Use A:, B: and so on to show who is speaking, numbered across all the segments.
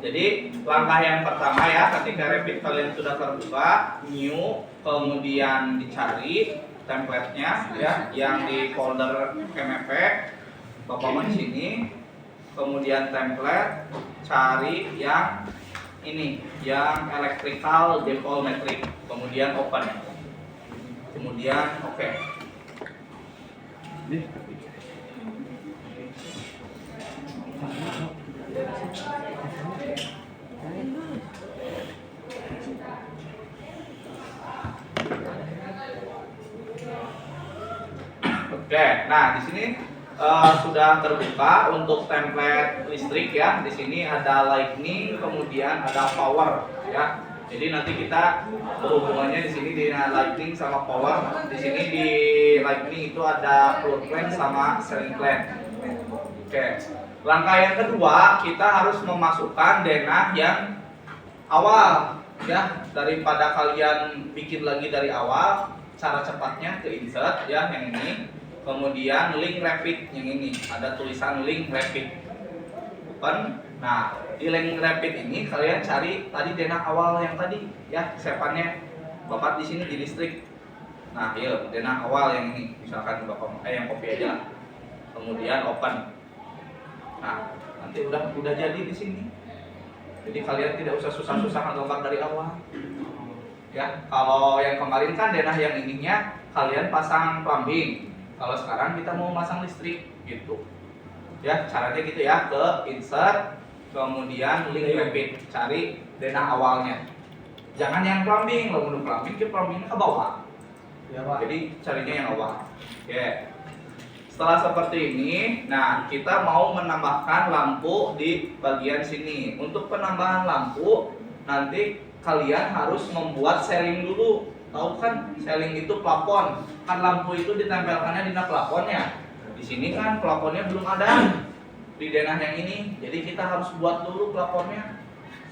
A: Jadi langkah yang pertama ya, ketika Revit kalian sudah terbuka, new, kemudian dicari template-nya ya, yang di folder MFP, Bapak mau di sini, kemudian template, cari yang ini, yang electrical default metric, kemudian open, kemudian oke. Oke, nah di sini sudah terbuka untuk template listrik ya. Di sini ada lightning, kemudian ada power ya. Jadi nanti kita berhubungannya di sini di lightning sama power. Di sini di lightning itu ada floor plan sama ceiling plan. Oke. Langkah yang kedua, kita harus memasukkan denah yang awal ya, daripada kalian bikin lagi dari awal. Cara cepatnya ke insert ya, yang ini, kemudian link Revit yang ini, ada tulisan link Revit, open. Nah di link Revit ini kalian cari tadi denah awal yang tadi ya, sepannya bapak di sini di listrik. Nah iya, denah awal yang ini, misalkan bapak yang copy aja, kemudian open. Nah nanti udah jadi di sini, jadi kalian tidak usah susah-susah gambar dari awal. Ya, kalau yang kemarin kan denah yang ininya kalian pasang plumbing. Kalau sekarang kita mau masang listrik gitu. Ya, caranya gitu ya, ke insert, kemudian link Revit, cari denah awalnya. Jangan yang plumbing, kalau mau plumbing ke bawah. Ya, Pak. Jadi carinya yang awal. Oke. Setelah seperti ini, nah kita mau menambahkan lampu di bagian sini. Untuk penambahan lampu nanti kalian harus membuat ceiling dulu. Tahu kan ceiling itu plafon. Kan lampu itu ditempelkannya di plafonnya. Di sini kan plafonnya belum ada di denah yang ini. Jadi kita harus buat dulu plafonnya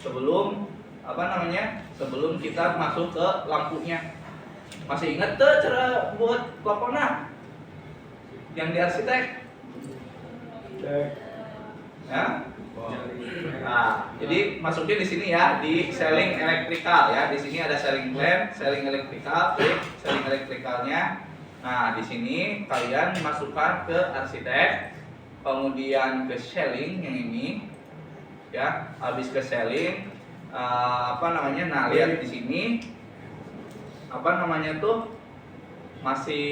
A: sebelum sebelum kita masuk ke lampunya. Masih ingat tuh cara buat plafonnya? Yang di arsitek? Ya? Nah, jadi masukin di sini ya, di ceiling electrical ya. Di sini ada ceiling plan, ceiling electrical, klik ceiling electricalnya. Nah, di sini kalian masukkan ke arsitek, kemudian ke ceiling yang ini, ya. Habis ke ceiling, Nah, lihat di sini, masih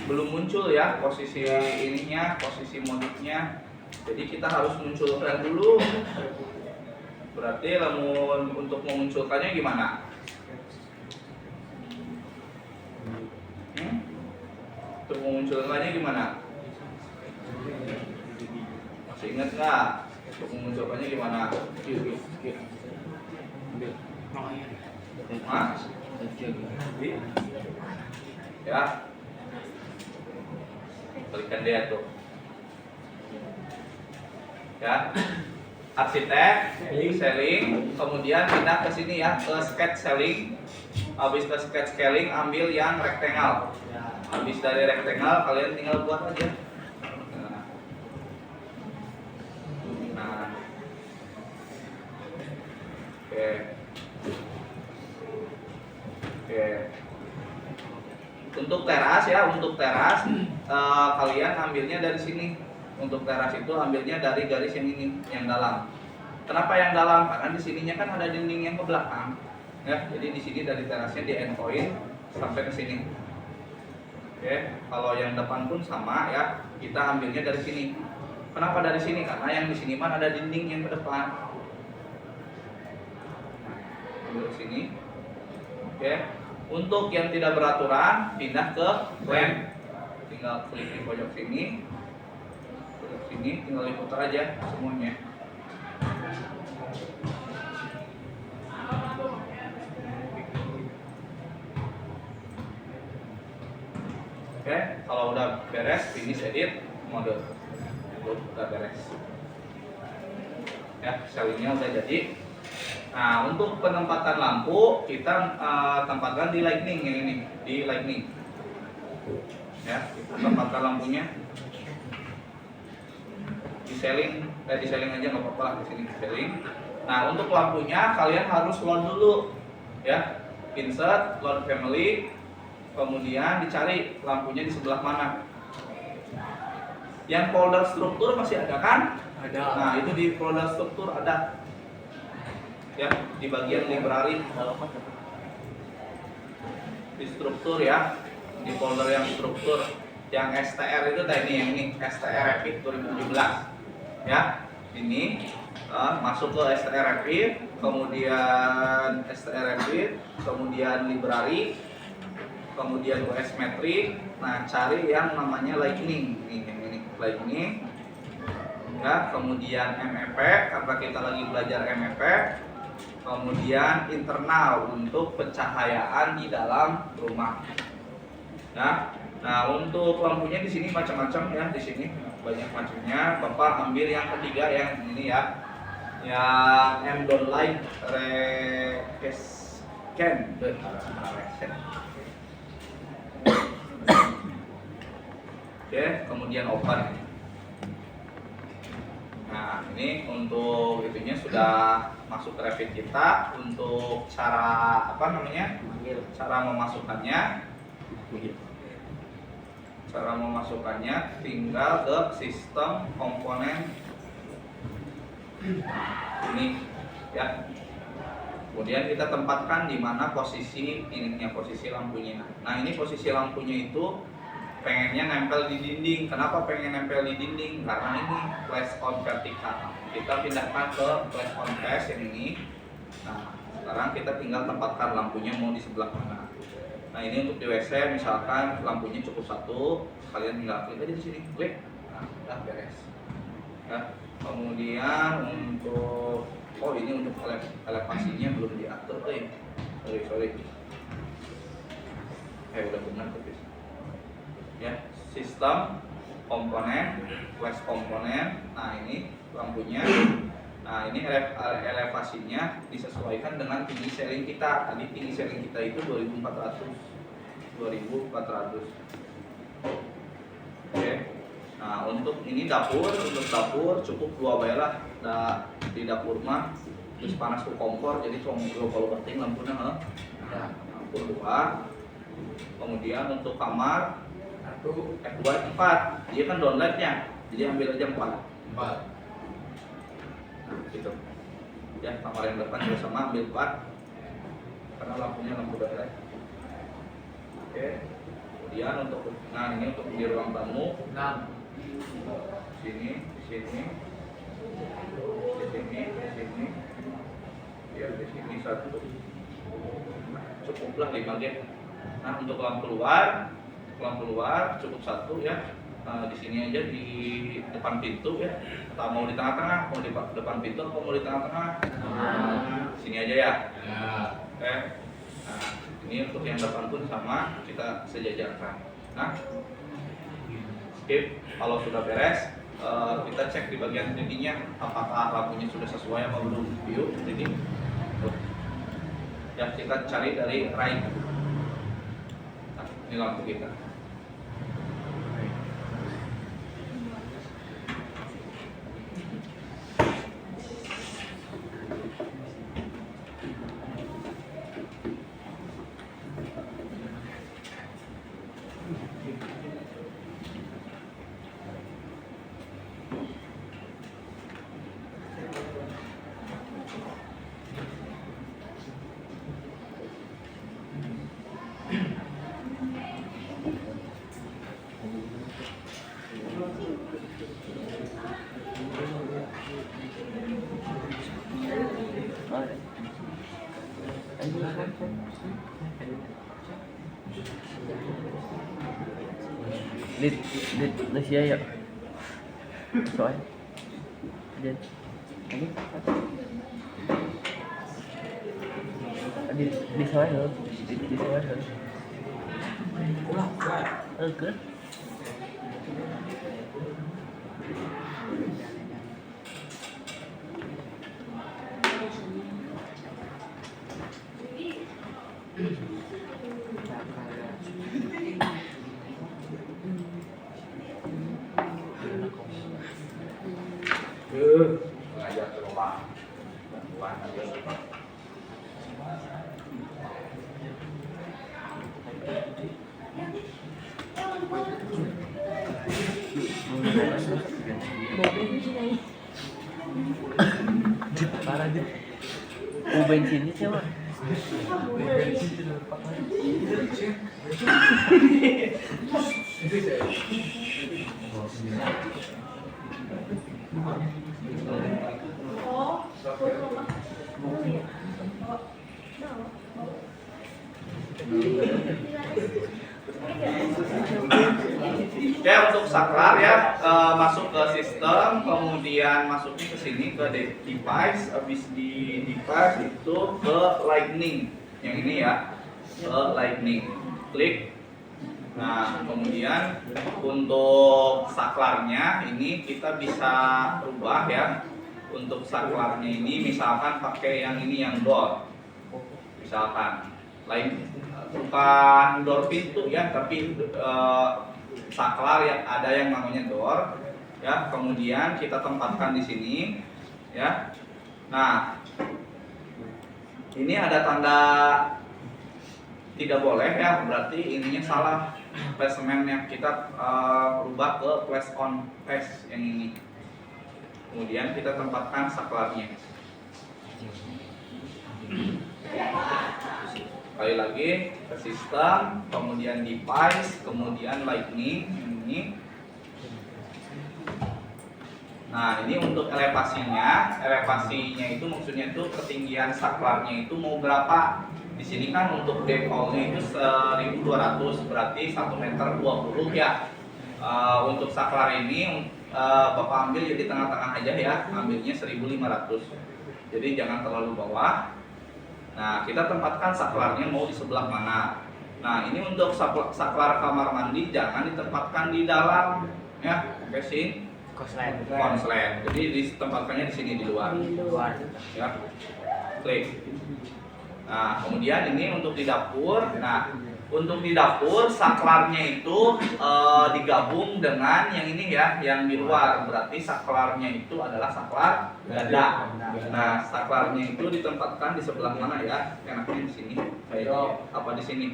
A: belum muncul ya posisi ininya, posisi modifnya. Jadi kita harus munculkan dulu. Berarti untuk memunculkannya gimana? Untuk memunculkannya gimana? Masih ingat nggak? Untuk memunculkannya gimana? Ya. Berikan dia tuh ya, arsitek, ceiling, kemudian kita ke sini ya, ke sketch ceiling. Habis ke sketch ceiling ambil yang rectangle. Habis dari rectangle kalian tinggal buat aja. Nah. Oke. Untuk teras ya, kalian ambilnya dari sini. Untuk teras itu ambilnya dari garis yang ini, yang dalam. Kenapa yang dalam? Karena di sininya kan ada dinding yang ke belakang. Ya, jadi di sini dari terasnya di endpoint sampai ke sini. Oke, kalau yang depan pun sama ya, kita ambilnya dari sini. Kenapa dari sini? Karena yang di sini kan ada dinding yang ke depan. Ambil ke sini. Oke. Untuk yang tidak beraturan, pindah ke plan. Tinggal klik di pojok sini. Pojok sini tinggal diputar aja semuanya. Oke, kalau udah beres, finish edit mode. Udah beres. Ya, ceilingnya udah jadi. Nah, untuk penempatan lampu kita tempatkan di lightning yang ini, di lightning. Ya, kita tempatkan lampunya di diseling aja nggak apa-apa, di sini diseling. Nah, untuk lampunya kalian harus load dulu ya, insert load family, kemudian dicari lampunya di sebelah mana. Yang folder struktur masih ada kan?
B: Ada.
A: Nah, itu di folder struktur ada ya, di bagian library di struktur ya, di folder yang struktur. Yang STR itu tadi yang ini STR Rapid 2017 ya, ini masuk ke STR Rapid, kemudian STR Rapid, kemudian library, kemudian US Metric. Nah, cari yang namanya Lightning, ini Lightning ya, kemudian MEP karena kita lagi belajar MEP, kemudian internal untuk pencahayaan di dalam rumah ya. Nah, untuk lampunya di sini macam-macam ya, di sini banyak macamnya. Bapak ambil yang ketiga yang ini ya, yang M Downlight Rescan. Oke, kemudian open. Nah, ini untuk itunya sudah masuk ke Revit kita. Untuk cara apa namanya? Cara memasukkannya tinggal ke sistem komponen ini ya. Kemudian kita tempatkan di mana posisi ininya, posisi lampunya. Nah, ini posisi lampunya itu pengennya nempel di dinding. Kenapa pengen nempel di dinding? Karena ini flash on vertikal. Kita pindahkan ke flash on flash yang ini. Nah, sekarang kita tinggal tempatkan lampunya mau di sebelah mana. Nah, ini untuk di WC misalkan lampunya cukup satu, kalian tinggal klik aja di sini, klik. Nah, udah beres. Ya. Kemudian untuk ini untuk elevasinya belum diatur, sorry. Udah benar tapi. Ya, sistem komponen, flash komponen. Nah, ini lampunya. Nah, ini elevasinya disesuaikan dengan tinggi ceiling kita. Tadi tinggi ceiling kita itu 2400. Oke. Nah, untuk ini dapur, cukup 2 watt lah. Di dapur mah terus panas ke kompor, jadi cuma kalau penting lampunya lampu 2. Kemudian untuk kamar F2 4. Dia kan downlightnya, jadi ambil aja 4. Nah, gitu. Ya, kamar yang depan juga sama, ambil 4 karena lampunya lampu downlight. Oke. Kemudian untuk ini untuk di ruang tamu 6. Di sini. Ya, di sini 1. Nah, cukuplah 5 gen. Nah, untuk lampu luar cukup 1 ya. Di sini aja di depan pintu ya. Atau mau di tengah-tengah, mau di depan pintu atau mau di tengah-tengah? Sini aja ya. Oke. Nah, ini untuk yang depan pun sama, kita sejajarkan. Nah, skip. Kalau sudah beres, kita cek di bagian dindingnya apakah lampunya sudah sesuai apa belum. View dinding. Ya, kita cari dari right. Nah, ini lampu kita.
B: Đi xe vậy. Rồi. Đi. Đi xe nữa. Đi xe nữa. Cứ.
A: Mengajar ke rumah bantuan aja.
B: Parah Dit. Bensinnya siapa?
A: Oke, untuk saklar ya, masuk ke sistem, kemudian masuknya ke sini ke device, habis di device itu ke lightning, yang ini ya, ke lightning, klik. Nah, kemudian untuk saklarnya ini kita bisa rubah ya. Untuk saklarnya ini misalkan pakai yang ini, yang door, misalkan lain bukan door pintu ya, tapi saklar yang ada yang namanya door ya. Kemudian kita tempatkan di sini ya. Nah, ini ada tanda tidak boleh ya, berarti ininya salah placementnya. Kita rubah ke place on place yang ini. Kemudian kita tempatkan saklarnya. Sekali lagi ke sistem, kemudian device, kemudian lightning ini. Nah, ini untuk elevasinya. Elevasinya itu maksudnya itu ketinggian saklarnya itu mau berapa? Di sini kan untuk defaultnya itu 1200, berarti 1,20 meter ya. Untuk saklar ini Bapak ambil di tengah-tengah aja ya, ambilnya 1500. Jadi jangan terlalu bawah. Nah, kita tempatkan saklarnya mau di sebelah mana. Nah, ini untuk saklar kamar mandi jangan ditempatkan di dalam ya, casing konslet. Jadi ditempatkannya di sini di luar. Ya. Klik. Nah, kemudian ini untuk di dapur. Nah, untuk di dapur saklarnya itu digabung dengan yang ini ya, yang di luar. Berarti saklarnya itu adalah saklar ganda. Nah, saklarnya itu ditempatkan di sebelah mana ya? Enaknya di sini. Kayak apa di sini?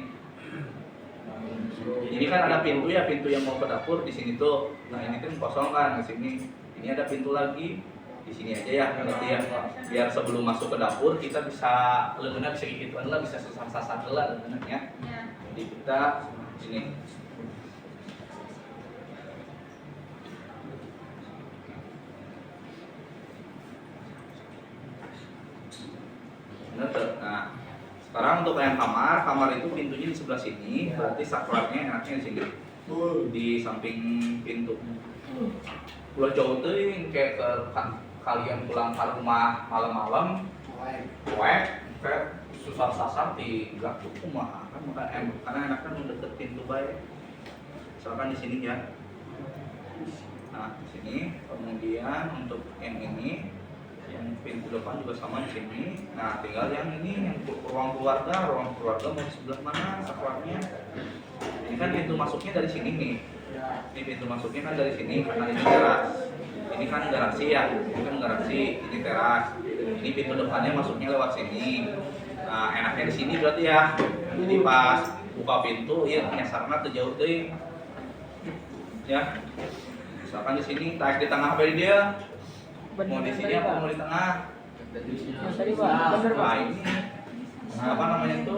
A: Ini kan ada pintu ya, pintu yang mau ke dapur di sini tuh. Nah, ini kan kosong kan di sini. Ini ada pintu lagi. Di sini aja ya, berarti ya. Biar sebelum masuk ke dapur kita bisa leungeunna bisa gituan lah, bisa sasar-sasar heula leungeunna ya. Jadi kita sini. Nah, sekarang untuk yang kamar itu pintunya di sebelah sini, berarti saklarnya enaknya di sini, di samping pintu. Pulau jauh tuh kayak ke kalian pulang ke rumah malam-malam, kayak susah sasar di gak cukup mah kan, karena enak kan udah deket pintu baik. Misalkan di sini ya. Nah, di sini. Kemudian untuk yang ini, yang pintu depan juga sama di sini. Nah, tinggal yang ini, yang ruang keluarga mau di sebelah mana saklarnya. Ini kan pintu masuknya dari sini nih. Ini pintu masuknya kan dari sini karena ini teras. Ini kan garasi ya, ini kan garasi, ini teras. Ini pintu depannya masuknya lewat sini. Nah, enaknya di sini berarti ya. Jadi pas buka pintu, ya nyasarna tuh jauh deh. Ya. Misalkan di sini, tarik di tengah bari dia. Mau di sini apa mau di tengah? Nah, ini. Nah, apa namanya itu?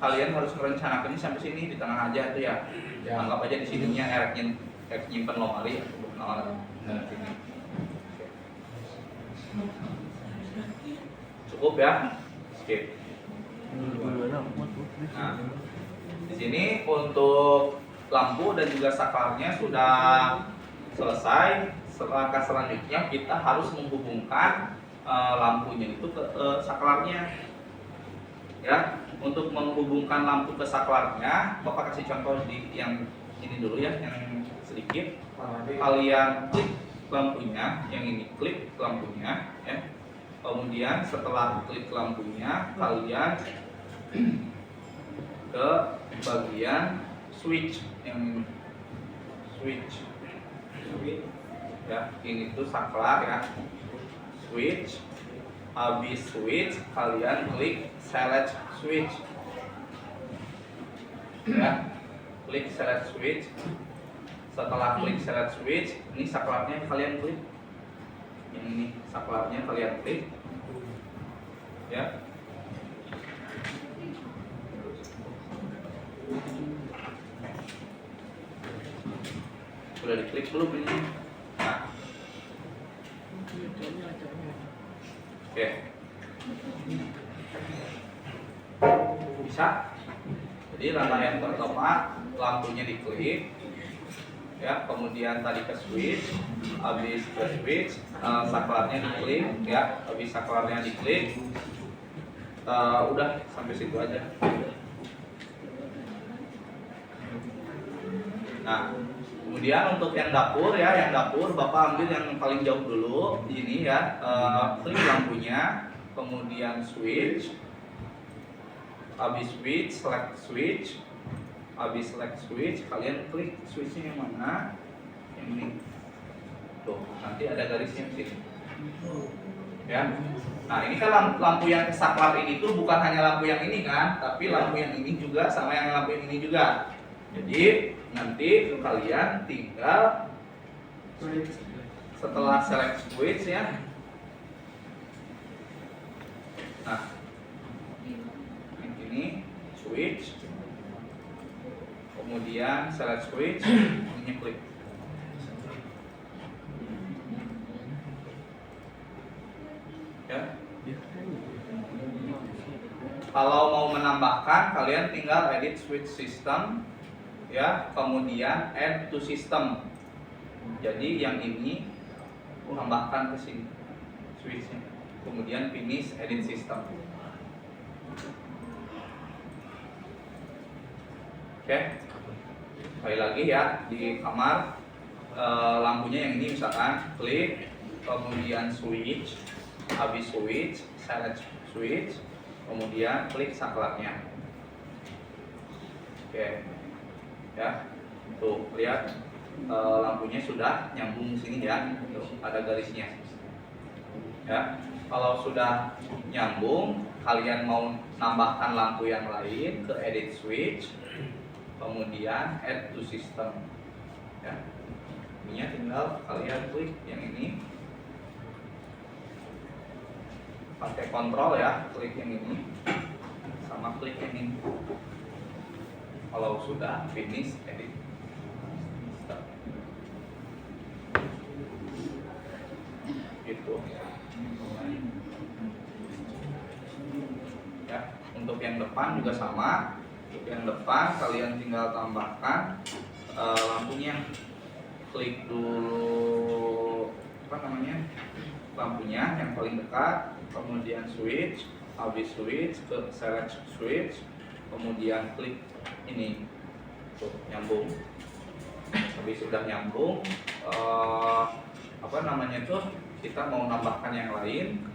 A: Kalian harus merencanakannya sampai sini, di tengah aja tuh ya. Anggap aja di sininya erek nyimpen lemari atau sini. Cukup ya. Skip. Nah, di sini untuk lampu dan juga saklarnya sudah selesai. Langkah selanjutnya kita harus menghubungkan lampunya itu ke saklarnya. Ya, untuk menghubungkan lampu ke saklarnya, Bapak kasih contoh di yang ini dulu ya, yang sedikit. Kalian klik lampunya, yang ini klik lampunya, ya. Kemudian setelah klik lampunya, kalian ke bagian switch, yang switch. Ya, ini tuh saklar ya. Switch, habis switch kalian klik select switch. Ya, klik select switch. Setelah klik select switch, ini saklarnya kalian klik. Ini saklarnya kalian klik. Ya. Sudah diklik belum ini? Nah. Oke. Bisa. Jadi langkah yang pertama lampunya diklik, ya, kemudian tadi ke switch, habis ke switch, saklarnya diklik, ya, habis saklarnya diklik, udah sampai situ aja. Nah, kemudian untuk yang dapur ya, yang dapur Bapak ambil yang paling jauh dulu, ini ya, klik lampunya, kemudian switch. Habis switch, select switch. Habis select switch, kalian klik switchnya yang mana? Yang ini. Tuh, nanti ada garisnya di sini. Ya. Nah, ini kan lampu yang saklar ini tuh bukan hanya lampu yang ini kan, tapi lampu yang ini juga sama yang lampu yang ini juga. Jadi, nanti kalian tinggal setelah select switch ya. Nah, ini switch, kemudian select switch, ini klik. Ya. Kalau mau menambahkan, kalian tinggal edit switch system, ya, kemudian add to system. Jadi yang ini tambahkan ke sini switchnya, kemudian finish edit system. Oke, sekali lagi ya, di kamar lampunya yang ini misalkan klik, kemudian switch, habis switch, select switch, kemudian klik saklarnya. Oke, ya, tuh lihat lampunya sudah nyambung sini ya, tuh, ada garisnya. Ya, kalau sudah nyambung, kalian mau nambahkan lampu yang lain ke edit switch, kemudian add to system, ya, ininya tinggal kalian klik yang ini, pakai kontrol ya, klik yang ini sama klik yang ini. Kalau sudah finish edit system, gitu ya. Untuk yang depan juga sama. Yang depan kalian tinggal tambahkan lampunya, klik dulu apa namanya, lampunya yang paling dekat, kemudian switch, habis switch ke select switch, kemudian klik ini, tuh nyambung. Habis sudah nyambung, apa namanya tuh, kita mau nambahkan yang lain.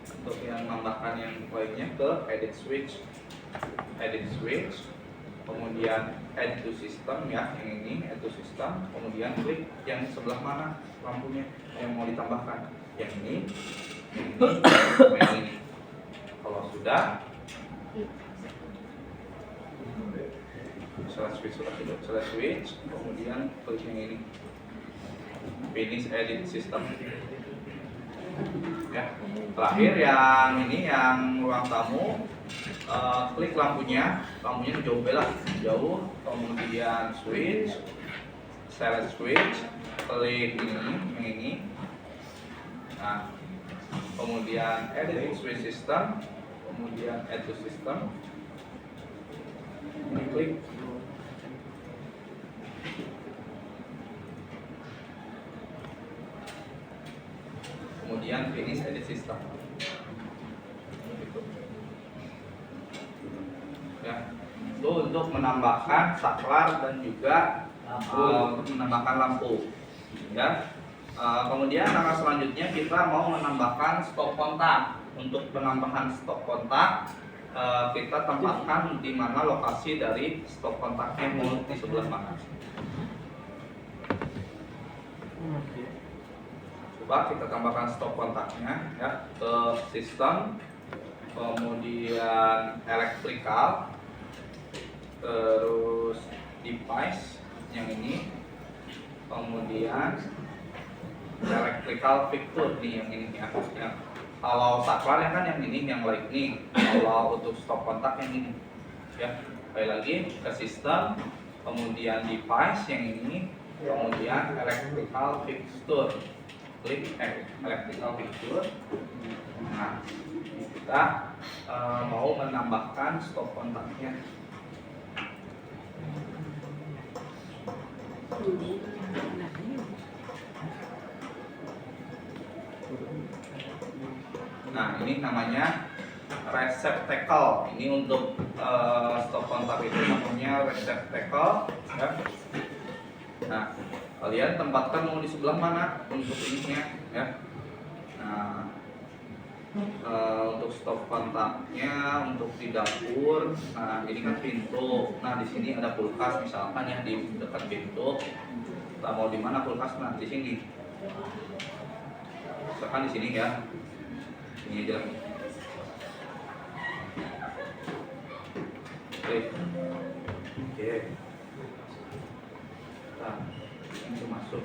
A: Untuk yang nambahkan yang lainnya ke edit switch, kemudian add to system ya, yang ini add to system, kemudian klik yang sebelah mana lampunya yang mau ditambahkan, yang ini, yang ini. Kalau sudah select switch, kemudian klik yang ini, finish edit system. Ya, terakhir yang ini, yang ruang tamu, klik lampunya jauh belah, jauh, kemudian switch, select switch, klik ini, yang ini. Nah, kemudian edit switch system, kemudian add to system, ini klik. Kemudian finish edit system. Gitu. Ya, itu untuk menambahkan saklar dan juga untuk menambahkan lampu. Ya. Kemudian langkah selanjutnya kita mau menambahkan stop kontak. Untuk penambahan stop kontak, kita tempatkan di mana lokasi dari stop kontaknya, mau di sebelah mana. Coba kita tambahkan stop kontaknya ya ke sistem, kemudian electrical, terus device yang ini, kemudian electrical fixture nih yang ini ya. Kalau saklar ya kan yang ini, yang lightning. Kalau untuk stop kontak yang ini ya. Kembali lagi ke sistem, kemudian device yang ini, kemudian electrical fixture. Klik electrical fixture. Nah, kita mau menambahkan stop kontaknya. Nah, ini namanya receptacle. Ini untuk stop kontak itu namanya receptacle ya. Nah, kalian tempatkan mau di sebelah mana untuk ininya ya. Nah, untuk stop kontaknya untuk di dapur. Nah, ini kan pintu. Nah, di sini ada kulkas misalkan ya di dekat pintu. Kita mau di mana kulkas? Nah, di sini. Misalkan di sini ya. Ini aja. Oke. Nah, ini masuk.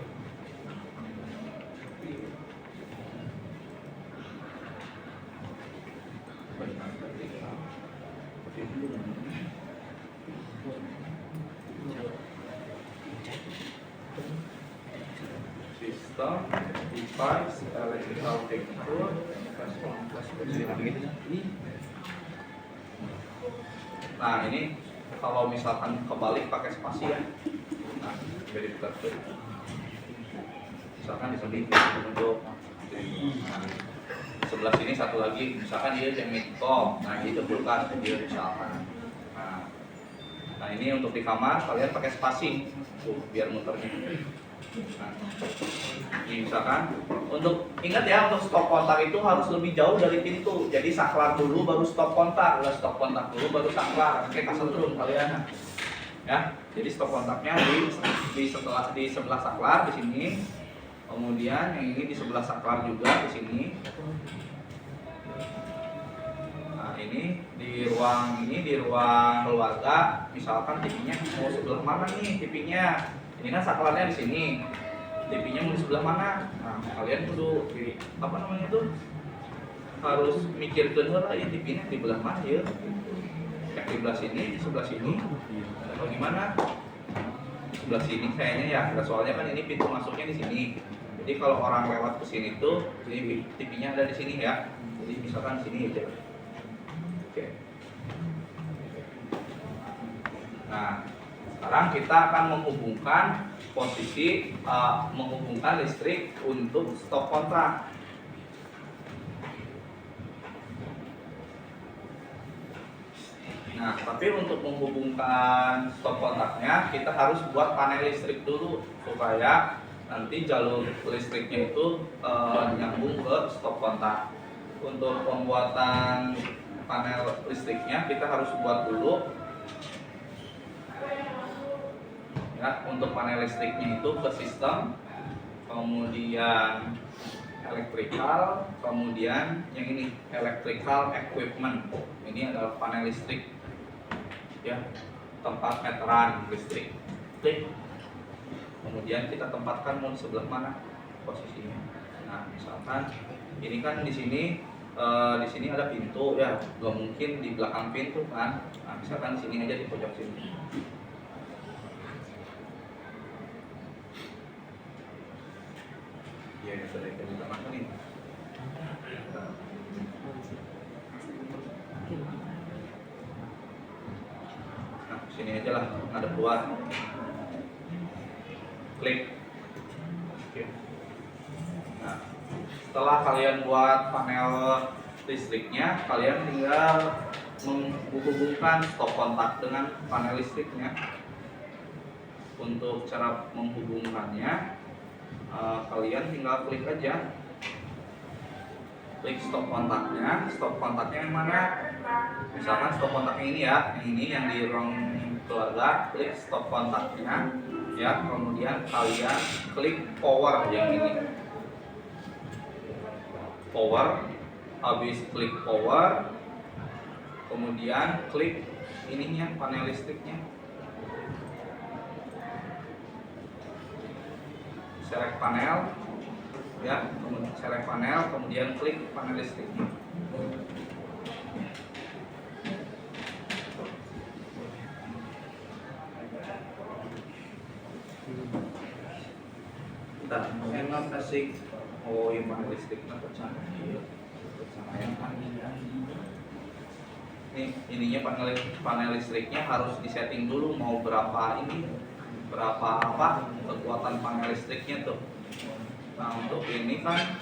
A: Sistem, device, electrical fixture, nah ini kalau misalkan kebalik pakai spasi ya. Nah, jadi betul. Misalkan di sini untuk sebelah sini satu lagi, misalkan dia yang midcom, nah ini kulkas dia misalkan. Nah ini untuk di kamar kalian pakai spasi tuh biar muternya. Nah, ini misalkan untuk ingat ya, untuk stop kontak itu harus lebih jauh dari pintu. Jadi saklar dulu baru stop kontak, stop kontak dulu baru saklar. Oke, kesetrum kalian. Ya, jadi stop kontaknya di sebelah saklar di sini. Kemudian yang ini di sebelah saklar juga di sini. Nah, ini di ruang keluarga. Misalkan TV-nya mau sebelah mana nih TV-nya? Ini kan saklarnya di sini. TV-nya mau di sebelah mana? Nah, kalian kudu apa namanya itu? Harus mikirkan lah ya TV-nya di belah mana ya? Yang di belah sini, di sebelah sini. Atau gimana? Di sebelah sini kayaknya ya. Soalnya kan ini pintu masuknya di sini. Jadi kalau orang lewat ke sini tuh, jadi TV-nya ada di sini ya. Jadi misalkan di sini aja. Oke. Nah, sekarang kita akan menghubungkan posisi menghubungkan listrik untuk stop kontak. Nah, tapi untuk menghubungkan stop kontaknya kita harus buat panel listrik dulu supaya nanti jalur listriknya itu nyambung ke stop kontak. Untuk pembuatan panel listriknya kita harus buat dulu. Ya, untuk panel listriknya itu ke sistem, kemudian electrical, kemudian yang ini electrical equipment. Ini adalah panel listrik, ya, tempat meteran listrik. Klik. Kemudian kita tempatkan mau di sebelah mana posisinya. Nah, misalkan ini kan di sini ada pintu ya, nggak mungkin di belakang pintu kan. Nah, misalkan di sini aja di pojok sini. Ya, sudah kita makan ini. Nah, sini aja lah, ada buat. Klik. Oke. Nah, setelah kalian buat panel listriknya, kalian tinggal menghubungkan stop kontak dengan panel listriknya. Untuk cara menghubungkannya, kalian tinggal klik aja, klik stop kontaknya. Stop kontaknya yang mana? Misalkan stop kontaknya ini ya, ini yang di ruang keluarga. Klik stop kontaknya ya, kemudian kalian klik power yang ini. power, habis klik power, kemudian klik ininya panel listriknya, select panel ya, kemudian select panel, kemudian klik panel listriknya. Bentar, enak asik. Oh, yang panel listriknya pecah. Ininya panel listriknya harus disetting dulu mau berapa kekuatan panel listriknya tuh. Nah, untuk ini kan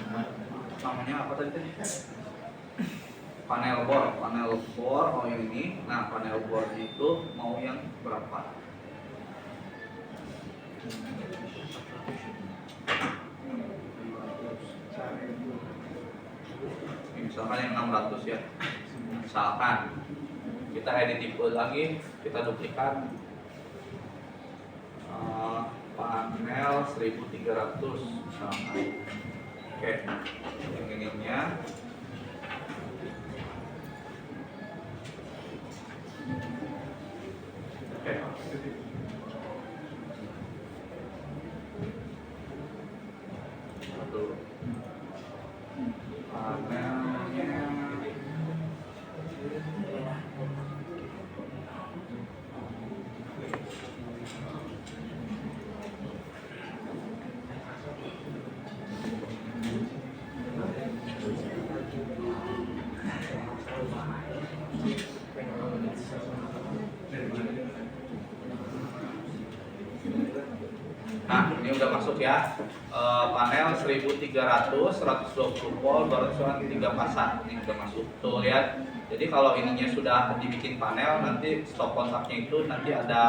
A: namanya apa tadi? Panel bor, oh yang ini. Nah, panel bornya itu mau yang berapa? Misalkan yang 600 ya. Misalkan kita edit tipe lagi, kita duplikat panel 1300 misalkan. Oke, yang ininya oke. Satu panelnya nah, ini udah masuk ya. Panel 1300, 120 volt, 3 pasang. Ini udah masuk. Tuh lihat. Jadi kalau ininya sudah dibikin panel, nanti stop kontaknya itu nanti ada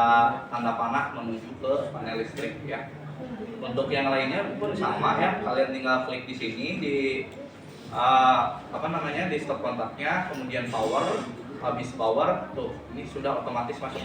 A: tanda panah menuju ke panel listrik ya. Untuk yang lainnya pun sama ya. Kalian tinggal klik di sini di di stop kontaknya, kemudian power, habis power tuh ini sudah otomatis masuk.